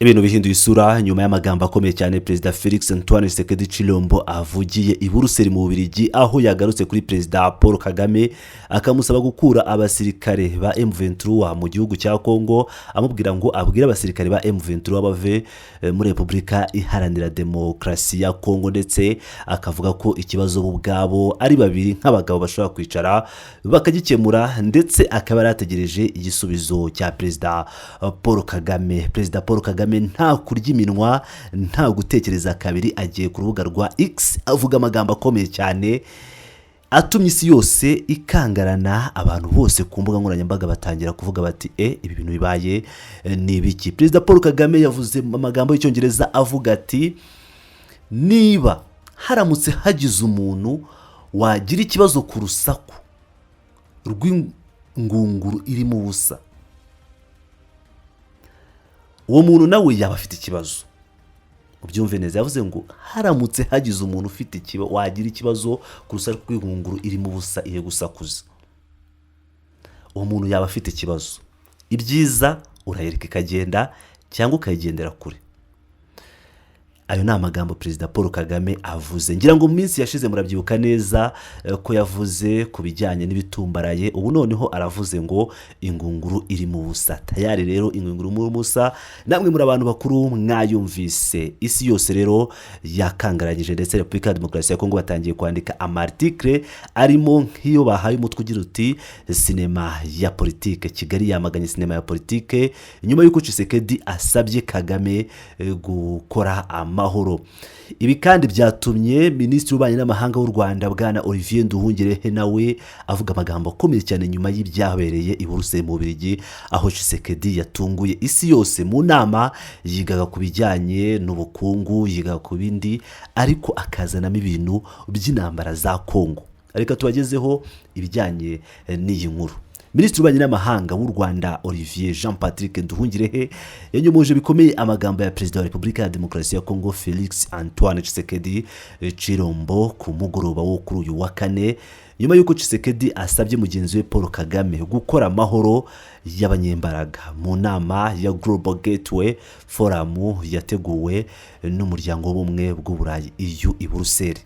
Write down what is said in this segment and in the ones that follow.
Ibintu bihinduye isura nyuma y'amagambo akomeye cyane Perezida Felix Antoine Tshisekedi Tshilombo avugiye i Buruseli mu Bubiligi, aho yagarutse kuri Perezida Paul Kagame akamusaba gukura abasirikare ba M23 mu gihugu cya Kongo, amubwira ngo abwire abasirikare ba M23 bave muri Repubulika Iharanira Demokarasi ya Kongo, ndetse akavuga ko ikibazo ubwabo ari babiri nk'abagabo bashobora kwicara bakagikemura, ndetse akaba yarategereje igisubizo cya Perezida Paul Kagame. Perezida Paul Kagame nta kurya iminwa, nta gutekereza kabiri, agiye ku rubuga rwa X avuga amagambo akomeye cyane atumye isi yose ikangarana. Abantu bose ku mbuga nkoranyambaga batangira kuvuga bati ibi bintu bibaye ni ibiki? Perezida Paul Kagame yavuze amagambo y'icyongereza avuga ati, niba haramutse hagize umuntu wagira ikibazo ku rusaku rw'ingunguru iri mu busa, uwo muntu nawe yaba afite ikibazo. Ubyumve neza, yavuze ngo haramutse hagize umuntu ufite wagira ikibazo ku rusaku rw'ingunguru iri mu busa ihe gusakuza, uwo muntu yaba afite ikibazo. Ibyiza urayereka ikagenda cyangwa ukayigendera kure. Ayo ni amagambo Perezida Paul Kagame avuze. Ngira ngo mu minsi yashize murabyibuka neza ko yavuze ku bijyanye n'ibitumbaraye, ubu noneho aravuze ngo ingunguru iri mu busa. Tayari rero ingunguru mu busa, namwe muri abantu bakuru mwayumvise. Isi yose rero yakangaranyije, ndetse Repubulika ya Demokarasi ya Kongo batangiye kwandika amartikle arimo nk'iyo bahaye umutwe ugira uti sinema ya politike. Kigali yamaganye sinema ya politike nyuma y'uko Tshisekedi asabye Kagame gukora amahoro. Ibi kandi byatumye Minisitiri w'Ububanyi n'Amahanga w'u Rwanda Bwana Olivier Nduhungirehe nawe avuga amagambo akomeye cyane nyuma y'ibyabereye i Buruseli mu Bubiligi, aho Tshisekedi yatunguye isi yose mu nama yigaga ku bijyanye n'ubukungu, yigaga ku bindi, ariko akazanamo ibintu by'intambara za Kongo. Ariko tubagezeho ibijyanye n'iyi nkuru. Minisitiri w'Ububanyi n'Amahanga w'u Rwanda Olivier Jean Patrick Nduhungirehe yanyomoje bikomeye amagambo ya Perezida wa Repubulika ya Demokarasi ya Kongo Felix Antoine Tshisekedi Tshilombo ku mugoroba wo kuri uyu wa kane, nyuma y'uko Tshisekedi asabye mugenzi we Paul Kagame gukora amahoro y'abanyembaraga mu nama ya Global Gateway Forum yateguwe n'umuryango w'ubumwe bw'Uburayi EU i Buruseli.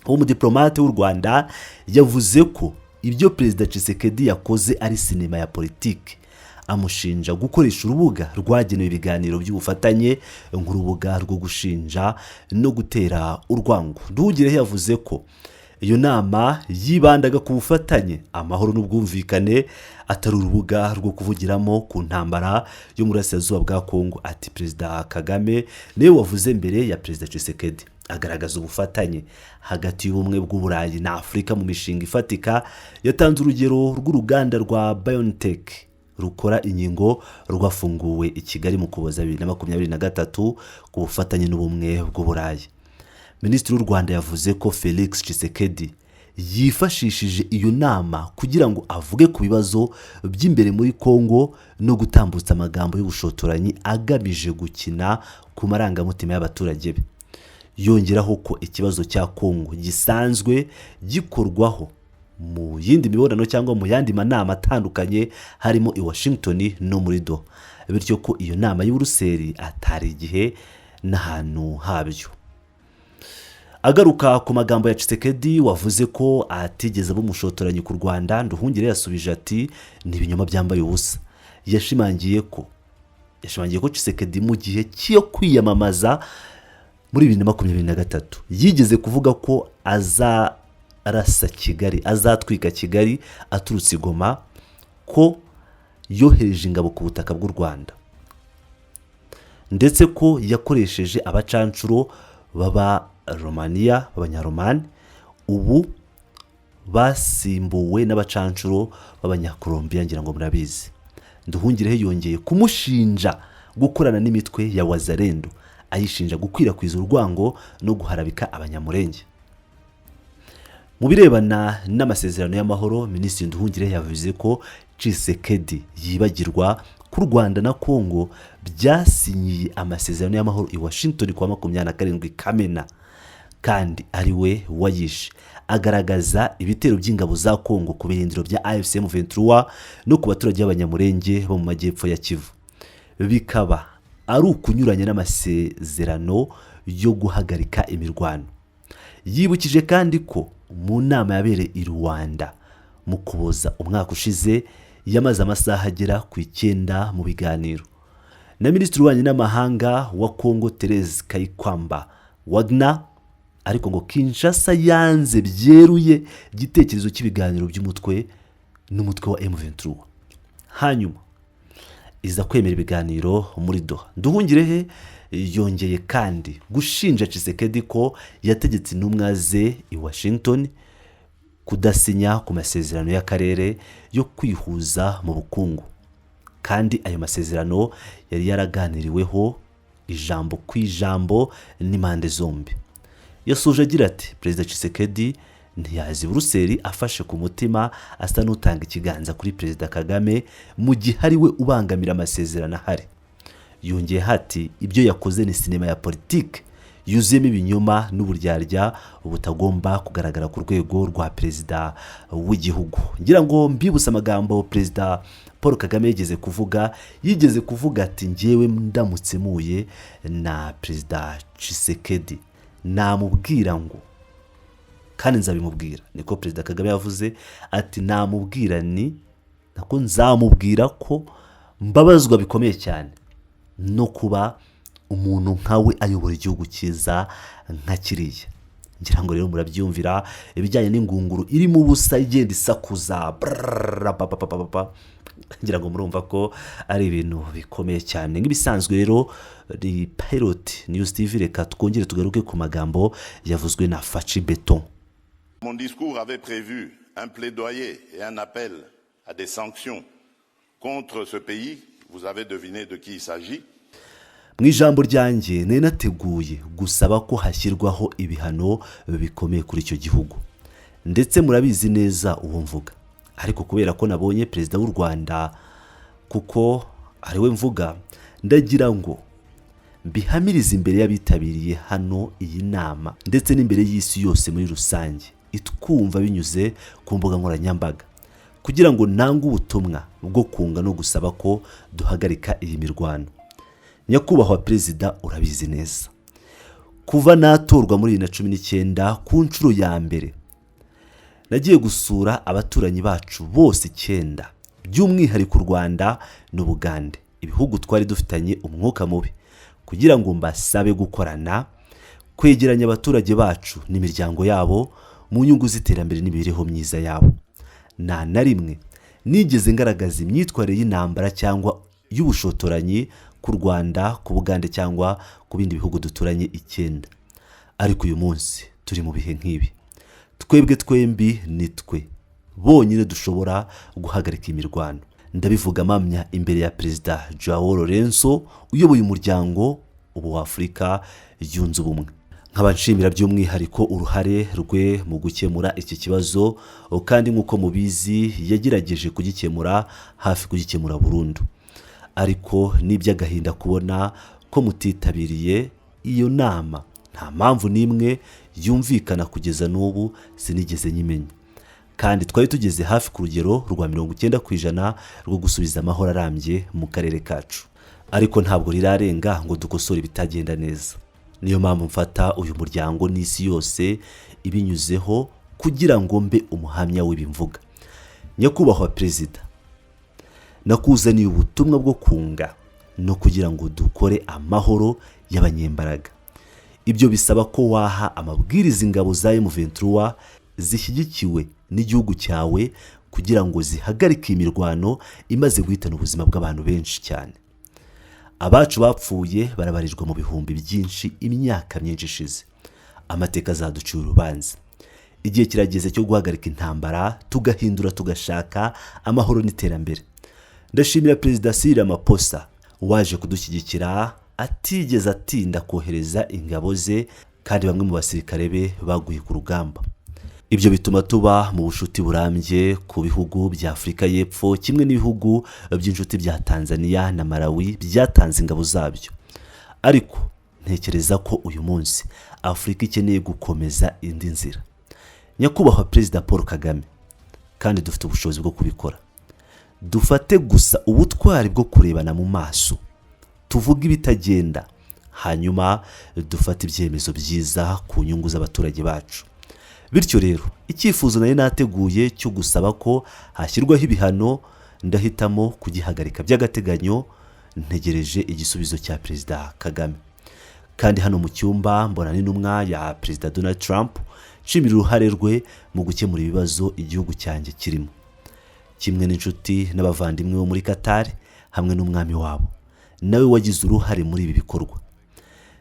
Umudiplomate w'u Rwanda yavuze ko ibyo Perezida Tshisekedi yakoze ari sinema ya politiki, amushinja gukoresha urubuga rwagenewe ibiganiro by'ubufatanye nk'urubuga rwo gushinja no gutera urwango. Nduhungirehe yavuze ko iyo nama yibandaga ku bufatanye, amahoro n'ubwumvikane, atari urubuga rwo kuvugiramo ku ntambara yo mu burasirazuba bwa Kongo. Ati Perezida Kagame niwe wavuze mbere ya Perezida Tshisekedi, agaragaza ubufatanye hagati y'ubumwe bw'Uburayi na Afurika mu mishinga ifatika. Yatanze urugero rw'uruganda rwa BioNTech rukora inkingo rwafunguwe i Kigali mu Kuboza 2023 ku bufatanye n'ubumwe bw'Uburayi. Minisitiri w'u Rwanda yavuze ko Felix Tshisekedi yifashishije iyo nama kugira ngo avuge ku bibazo by'imbere muri Kongo no gutambutsa amagambo y'ubushotoranyi agamije gukina ku marangamutima y'abaturage be. Yongeraho ko ikibazo cya Kongo gisanzwe gikorwaho mu yindi mibonano cyangwa mu yandi manama atandukanye harimo i Washington no muri Doha, bityo ko iyo nama y'u Buruseli atari igihe n'ahantu habyo. Agaruka ku magambo ya Tshisekedi wavuze ko atigeze bumushotoranyi ku Rwanda, Nduhungirehe yasubije ati ni ibinyoma byambaye ubusa. Yashimangiye ko Tshisekedi mu gihe cyo kwiyamamaza muri 2023 yigeze kuvuga ko azarasa Kigali, azatwika Kigali aturutse Goma, ko yohereje ingabo ku butaka bw'u Rwanda, ndetse ko yakoresheje abacancuro baba Romania, b'Abanyaromani, ubu basimbuwe n'abacancuro b'Abanyakolombia, ngira ngo murabizi. Nduhungirehe yongeye kumushinja gukorana n'imitwe ya Wazalendo, ayishinja gukwirakwiza urwango no guharabika Abanyamurenge. Mu birebana n'amasezerano y'amahoro, Minisitiri Nduhungirehe yavuze ko Tshisekedi yibagirwa ku Rwanda na Kongo byasinyiye amasezerano y'amahoro i Washington kwa 27 Kamena, kandi ari we wayishe. Agaragaza ibitero by'ingabo za Kongo ku birindiro bya AFC M23 no ku baturage b'Abanyamurenge bo mu majyepfo ya Kivu. Bikaba ari ukunyuranya n'amasezerano yo guhagarika imirwano. Yibukije kandi ko mu nama yabereye i Rwanda mu Kuboza umwaka ushize yamaze amasaha agera ku 9 mu biganiro na Minisitiri w'Ububanyi n'Amahanga wa Kongo Therese Kayikwamba Wagner, ariko ngo Kinshasa yanze byeruye igitekerezo cy'ibiganiro by'umutwe n'umutwe wa M23. Hanyuma iza kwemera ibiganiro muri Doha. Nduhungirehe yongeye kandi gushinja Tshisekedi ko yategetse intumwa ze i Washington kudasinya ku masezerano y'akarere yo kwihuza mu bukungu, kandi ayo masezerano yari yaraganiriweho ijambo ku ijambo n'impande zombi. Yasoje agira ati Perezida Tshisekedi ntiyazi Buruseli afashe ku mutima asa n'utanga ikiganza kuri Perezida Kagame mu gihe ari we ubangamira amasezerano ahari. Yongeye hati ibyo yakoze ni sinema ya politike yuzuyemo ibinyoma n'uburyarya ubutagomba kugaragara ku rwego rwa perezida w'igihugu. Ngira ngo mbibutse amagambo Perezida Paul Kagame yigeze kuvuga ati njyewe ndamutse muye na Perezida Tshisekedi namubwira ngo, kandi nzabimubwira, niko Perezida Kagame yavuze ati namubwira nako nzamubwira ko mbabazwa bikomeye cyane no kuba umuntu nkawe ayobora igihugu cyiza nka kiriya. Ngira ngo rero murabyumvira ibijyanye n'ingunguru iri mu busa igenda isakuza. Ngira ngo murumva ko ari ibintu bikomeye cyane. Nk'ibisanzwe rero di Pilot News TV, reka twongere tugaruke ku magambo yavuzwe na Faci Beton. Mon discours avait prévu un plaidoyer et un appel à des sanctions contre ce pays. Vous avez deviné de qui il s'agit. Mu ijambo ryanjye nateguye gusaba ko hashyirwaho ibihano bikomeye kuri icyo gihugu, ndetse murabizi neza uwo mvuga. Ariko kubera ko nabonye Perezida w'u Rwanda kuko ari we mvuga, ndagira ngo bihamirize imbere y'abitabiriye hano iyi nama ndetse n'imbere y'isi yose muri rusange itwumva binyuze ku mbuga nkoranyambaga, kugira ngo nange ubutumwa bwo kunga no gusaba ko duhagarika iyi mirwano. Nyakubahwa Perezida, urabizi neza kuva natorwa muri 2019 ku nshuro ya mbere nagiye gusura abaturanyi bacu bose 9, by'umwihariko u Rwanda n'Ubugande, ibihugu twari dufitanye umwuka mubi, kugira ngo mbasabe gukorana, kwegeranya abaturage bacu n'imiryango yabo mu nyungu z'iterambere n'imibereho myiza yabo. Na rimwe nigeze ngaragaza imyitwarire y'intambara cyangwa y'ubushotoranyi ku Rwanda, ku Bugande cyangwa ku bindi bihugu duturanye 9. Ariko uyu munsi turi mu bihe nk'ibi, twebwe twembi nitwe bonyine dushobora guhagarika imirwano. Ndabivuga mpamya imbere ya Perezida Joao Lourenço uyoboye umuryango wa Afurika yunze ubumwe. Nkaba nshimira by'umwihariko uruhare rwe mu gukemura iki kibazo, kandi nk'uko mubizi yagerageje kugikemura, hafi kugikemura burundu. Ariko n'iby'agahinda kubona ko mutitabiriye iyo nama. Nta mpamvu n'imwe yumvikana kugeza n'ubu sinigeze nyimenya, kandi twari tugeze hafi ku rugero rwa 90% rwo gusubiza amahoro arambye mu karere kacu. Ariko ntabwo rirarenga ngo dukosore ibitagenda neza. Niyo mpamvu mfata uyu muryango n'isi yose ibinyuzeho kugira ngo mbe umuhamya w'ibimvuga. Nyakubahwa Perezida, nakuzaniye ubutumwa bwo kunga no kugira ngo dukore amahoro y'abanyembaraga. Ibyo bisaba ko waha amabwiriza ingabo za M23 zishyigikiwe n'igihugu cyawe kugira ngo zihagarike imirwano imaze guhitana ubuzima bw'abantu benshi cyane. Abacu bapfuye barabarijwe mu bihumbi byinshi imyaka myinshi ishize. Amateka azaducira urubanza. Igihe kirageze cyo guhagarika intambara, tugahindura, tugashaka amahoro n'iterambere. Ndashimira Perezida Cyril Ramaphosa waje kudushyigikira, atigeze atinda kohereza ingabo ze, kandi bamwe mu basirikare be baguye ku rugamba. Ibyo bituma tuba mu bushuti burambye ku bihugu bya Afurika y'Epfo, kimwe n'ibihugu by'inshuti bya Tanzania na Malawi byatanze ingabo zabyo. Ariko ntekereza ko uyu munsi Afurika ikeneye gukomeza indi nzira. Nyakubahwa Perezida Paul Kagame, kandi dufite ubushobozi bwo kubikora. Dufate gusa ubutwari bwo kurebana mu maso, tuvuge ibitagenda, hanyuma dufate ibyemezo byiza ku nyungu z'abaturage bacu. Bityo rero icyifuzo nari nateguye cyo gusaba ko hashyirwaho ibihano ndahitamo kugihagarika by'agateganyo, ntegereje igisubizo cya Perezida Kagame. Kandi hano mu cyumba mbona n'intumwa ya Perezida Donald Trump, nshimira uruhare rwe mu gukemura ibibazo igihugu cyanjye kirimo, kimwe n'inshuti n'abavandimwe bo muri Qatar hamwe n'umwami wabo nawe wagize uruhare muri ibi bikorwa.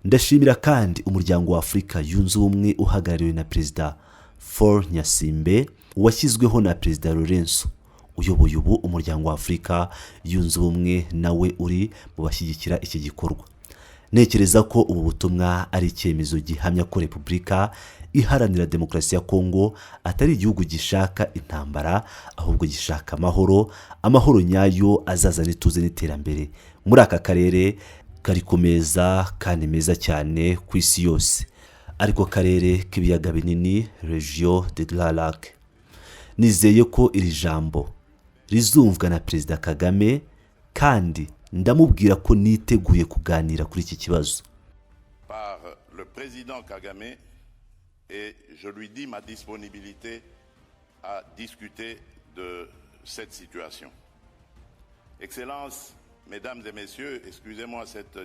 Ndashimira kandi umuryango wa Afurika yunze ubumwe uhagarariwe na Perezida Faure Nyasimbe, washyizweho na Perezida Lorenzo uyoboye ubu umuryango wa Afurika yunze ubumwe, nawe uri mu bashyigikira iki gikorwa. Ntekereza ko ubu butumwa ari icyemezo gihamya ko Repubulika Iharanira Demokarasi ya Kongo atari igihugu gishaka intambara, ahubwo gishaka amahoro nyayo azazana ituze n'iterambere muri aka karere kari ku meza kandi meza cyane ku isi yose, ariko karere k'ibiyaga binini, Region de Grand Lac. Nizeye ko iri jambo rizumvwa na Perezida Kagame, kandi ndamubwira ko niteguye kuganira kuri iki kibazo. Par le président Kagame, et je lui dis ma disponibilité à discuter de cette situation. Excellences, Mesdames et Messieurs, excusez-moi cette